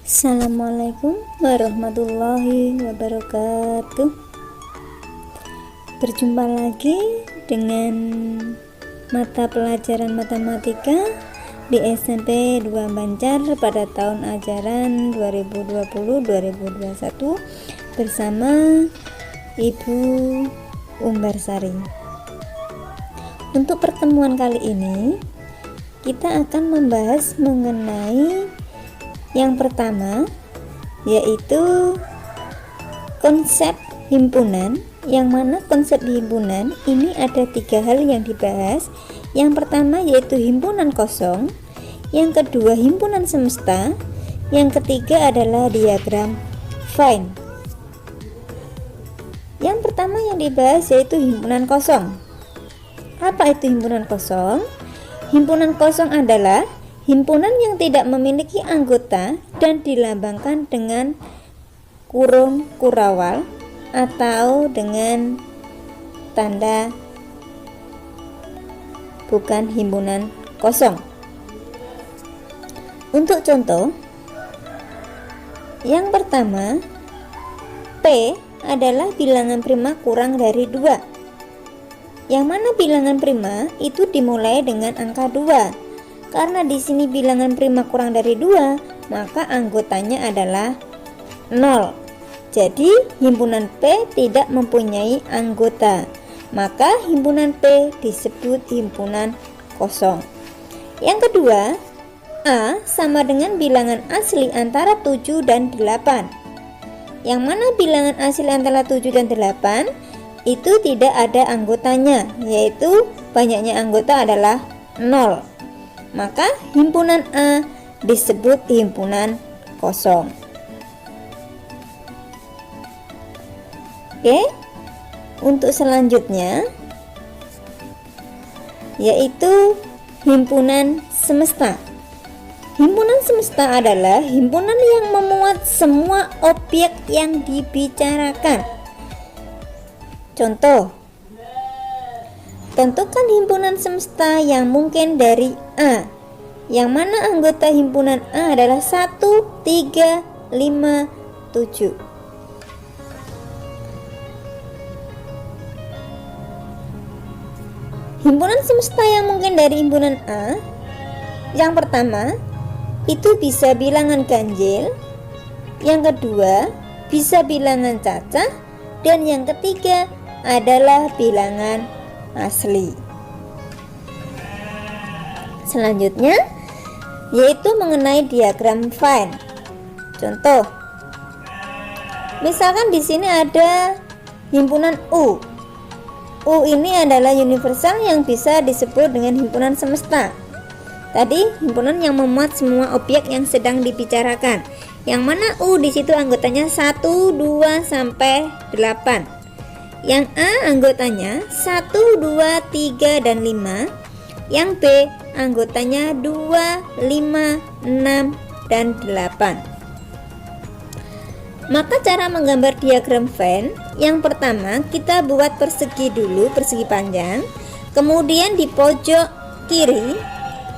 Assalamualaikum warahmatullahi wabarakatuh. Berjumpa lagi dengan mata pelajaran matematika di SMP 2 Banjar pada tahun ajaran 2020-2021 bersama Ibu Umbarsari. Untuk pertemuan kali ini kita akan membahas mengenai yang pertama, yaitu konsep himpunan, yang mana konsep himpunan ini ada 3 hal yang dibahas. Yang pertama yaitu himpunan kosong, yang kedua himpunan semesta, yang ketiga adalah diagram Venn. Yang pertama yang dibahas yaitu himpunan kosong. Apa itu himpunan kosong? Himpunan kosong adalah himpunan yang tidak memiliki anggota dan dilambangkan dengan kurung kurawal atau dengan tanda bukan himpunan kosong. Untuk contoh, yang pertama, P adalah bilangan prima kurang dari 2. Yang mana bilangan prima itu dimulai dengan angka 2. Karena di sini bilangan prima kurang dari 2, maka anggotanya adalah 0. Jadi himpunan P tidak mempunyai anggota, maka himpunan P disebut himpunan kosong. Yang kedua, A sama dengan bilangan asli antara 7 dan 8. Yang mana bilangan asli antara 7 dan 8 itu tidak ada anggotanya, yaitu banyaknya anggota adalah 0. Maka himpunan A disebut himpunan kosong. Oke, untuk selanjutnya yaitu himpunan semesta. Himpunan semesta adalah himpunan yang memuat semua objek yang dibicarakan. Contoh, tentukan himpunan semesta yang mungkin dari A, yang mana anggota himpunan A adalah 1, 3, 5, 7. Himpunan semesta yang mungkin dari himpunan A, yang pertama itu bisa bilangan ganjil, yang kedua bisa bilangan cacah, dan yang ketiga adalah bilangan asli. Selanjutnya yaitu mengenai diagram Venn. Contoh, misalkan di sini ada himpunan U. U ini adalah universal yang bisa disebut dengan himpunan semesta. Tadi himpunan yang memuat semua objek yang sedang dibicarakan. Yang mana U di situ anggotanya 1, 2 sampai 8. Yang A anggotanya 1, 2, 3, dan 5. Yang B anggotanya 2, 5, 6, dan 8. Maka cara menggambar diagram Venn, yang pertama kita buat persegi dulu, persegi panjang. Kemudian di pojok kiri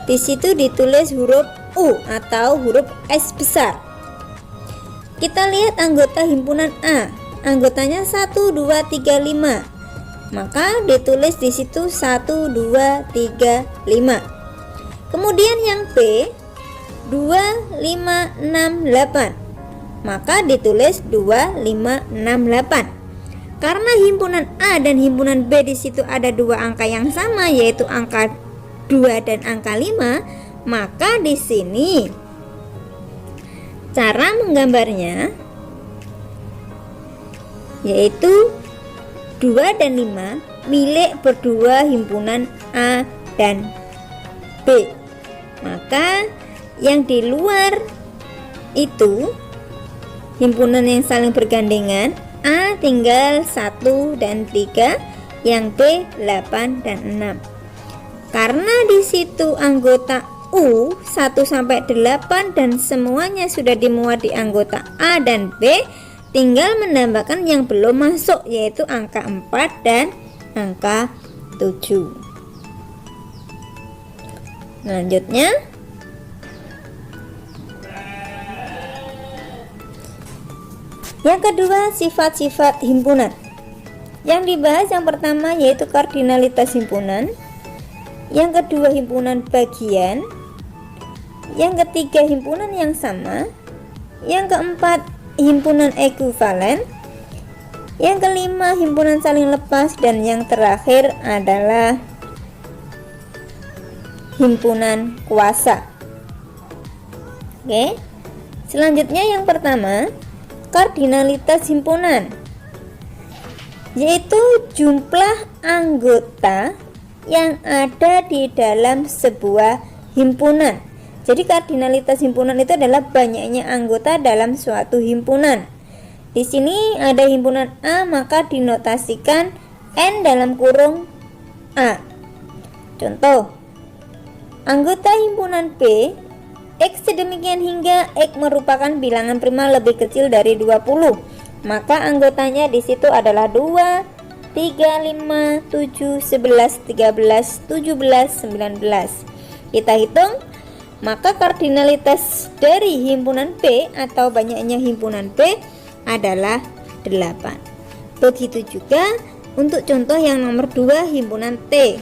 di situ ditulis huruf U atau huruf S besar. Kita lihat anggota himpunan A. Anggotanya 1, 2, 3, 5. Maka ditulis di situ 1, 2, 3, 5. Kemudian yang B 2, 5, 6, 8. Maka ditulis 2, 5, 6, 8. Karena himpunan A dan himpunan B di situ ada 2 angka yang sama, yaitu angka 2 dan angka 5, maka di sini cara menggambarnya yaitu 2 dan 5 milik berdua himpunan A dan B. Maka yang di luar itu himpunan yang saling bergandengan, A tinggal 1 dan 3, yang B 8 dan 6. Karena di situ anggota U 1 sampai 8 dan semuanya sudah dimuat di anggota A dan B, tinggal menambahkan yang belum masuk, yaitu angka 4 dan angka 7. Selanjutnya Yang kedua, sifat-sifat himpunan. Yang dibahas yang pertama yaitu kardinalitas himpunan. Yang kedua, himpunan bagian. Yang ketiga, himpunan yang sama. Yang keempat, himpunan ekuivalen. Yang kelima, himpunan saling lepas. Dan yang terakhir adalah himpunan kuasa. Oke. Selanjutnya yang pertama, kardinalitas himpunan, yaitu jumlah anggota yang ada di dalam sebuah himpunan. Jadi kardinalitas himpunan itu adalah banyaknya anggota dalam suatu himpunan. Di sini ada himpunan A, maka dinotasikan N dalam kurung A. Contoh, anggota himpunan B X sedemikian hingga X merupakan bilangan prima lebih kecil dari 20. Maka anggotanya di situ adalah 2, 3, 5, 7, 11, 13, 17, 19. Kita hitung, maka kardinalitas dari himpunan B atau banyaknya himpunan B adalah 8. Begitu juga untuk contoh yang nomor 2, himpunan T.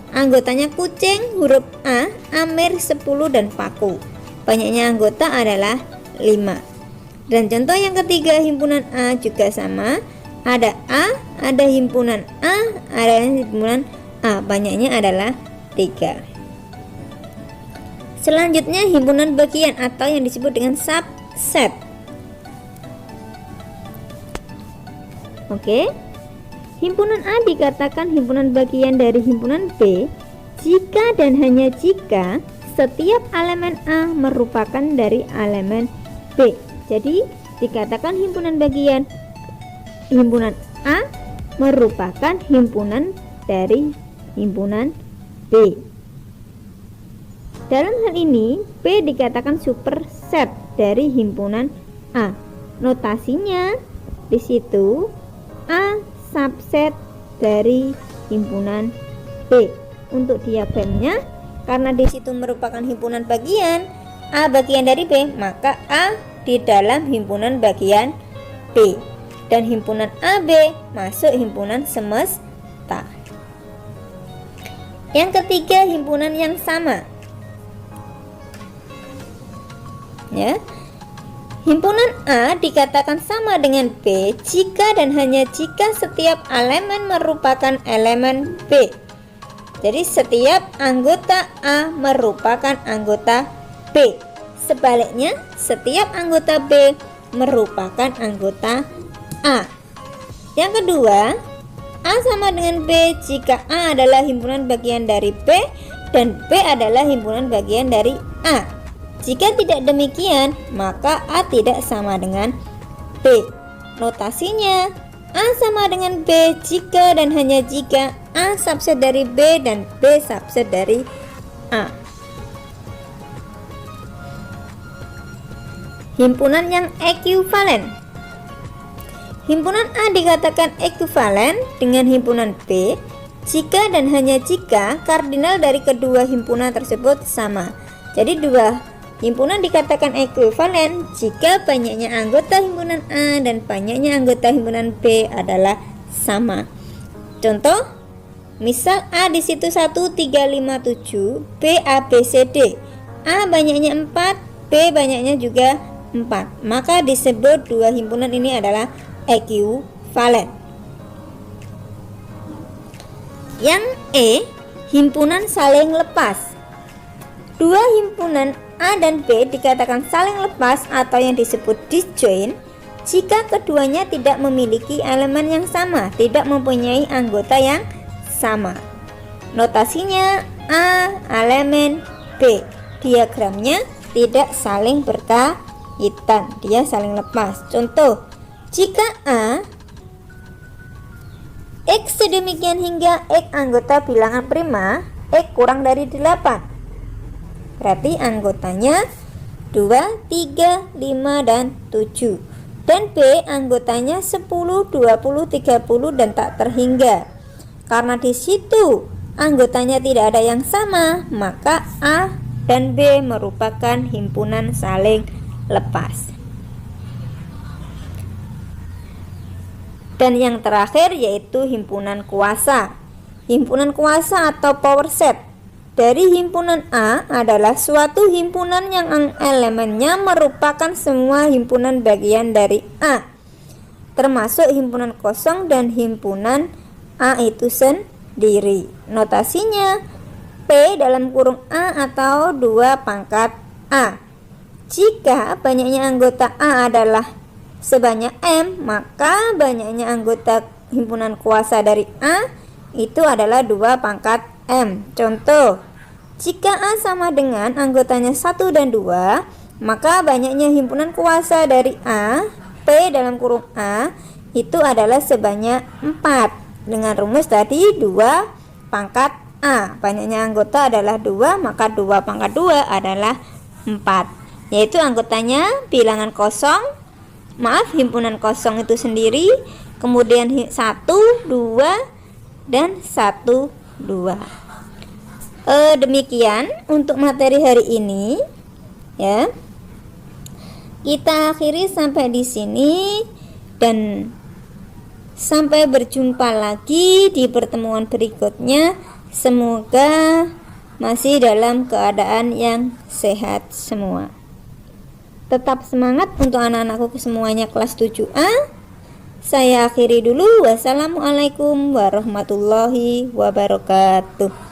Anggotanya kucing, huruf A, Amir, 10, dan Paku. Banyaknya anggota adalah 5. Dan contoh yang ketiga, himpunan A juga sama. Ada A, ada himpunan A, ada himpunan A. Banyaknya adalah 3. Selanjutnya, himpunan bagian atau yang disebut dengan subset. Oke. Himpunan A dikatakan himpunan bagian dari himpunan B jika dan hanya jika setiap elemen A merupakan dari elemen B. Jadi dikatakan himpunan bagian himpunan A merupakan himpunan dari himpunan B. Dalam hal ini B dikatakan superset dari himpunan A. Notasinya di situ A subset dari himpunan B. Untuk diagramnya, karena di situ merupakan himpunan bagian, A bagian dari B, maka A di dalam himpunan bagian B dan himpunan AB masuk himpunan semesta. Yang ketiga, himpunan yang sama. Ya. Himpunan A dikatakan sama dengan B jika dan hanya jika setiap elemen merupakan elemen B. Jadi setiap anggota A merupakan anggota B. Sebaliknya, setiap anggota B merupakan anggota A. Yang kedua, A sama dengan B jika A adalah himpunan bagian dari B dan B adalah himpunan bagian dari A. Jika tidak demikian, maka A tidak sama dengan B. Notasinya, A sama dengan B jika dan hanya jika A subset dari B dan B subset dari A. Himpunan yang ekuivalen. Himpunan A dikatakan ekuivalen dengan himpunan B jika dan hanya jika kardinal dari kedua himpunan tersebut sama. Jadi dua himpunan dikatakan ekuivalen jika banyaknya anggota himpunan A dan banyaknya anggota himpunan B adalah sama. Contoh, misal A di situ 1, 3, 5, 7, B, A, B, C, D. A banyaknya 4, B banyaknya juga 4. Maka disebut dua himpunan ini adalah ekuivalen. Yang E, himpunan saling lepas. Dua himpunan A dan B dikatakan saling lepas atau yang disebut disjoint jika keduanya tidak memiliki elemen yang sama, tidak mempunyai anggota yang sama. Notasinya A elemen B. Diagramnya tidak saling berkaitan, dia saling lepas. Contoh, jika A X sedemikian hingga X anggota bilangan prima, X kurang dari 8. Berarti anggotanya 2, 3, 5, dan 7. Dan B anggotanya 10, 20, 30, dan tak terhingga. Karena di situ anggotanya tidak ada yang sama, maka A dan B merupakan himpunan saling lepas. Dan yang terakhir yaitu himpunan kuasa. Himpunan kuasa atau power set dari himpunan A adalah suatu himpunan yang elemennya merupakan semua himpunan bagian dari A, termasuk himpunan kosong dan himpunan A itu sendiri. Notasinya P dalam kurung A atau 2 pangkat A. Jika banyaknya anggota A adalah sebanyak M, maka banyaknya anggota himpunan kuasa dari A itu adalah 2 pangkat M. Contoh, jika A sama dengan anggotanya 1 dan 2, maka banyaknya himpunan kuasa dari A, P dalam kurung A, itu adalah sebanyak 4. Dengan rumus tadi 2 pangkat A. Banyaknya anggota adalah 2, maka 2 pangkat 2 adalah 4. Yaitu anggotanya bilangan kosong, himpunan kosong itu sendiri, kemudian 1, 2, dan 1, 2. Demikian untuk materi hari ini ya. Kita akhiri sampai di sini dan sampai berjumpa lagi di pertemuan berikutnya. Semoga masih dalam keadaan yang sehat semua. Tetap semangat untuk anak-anakku semuanya kelas 7A. Saya akhiri dulu. Wassalamualaikum warahmatullahi wabarakatuh.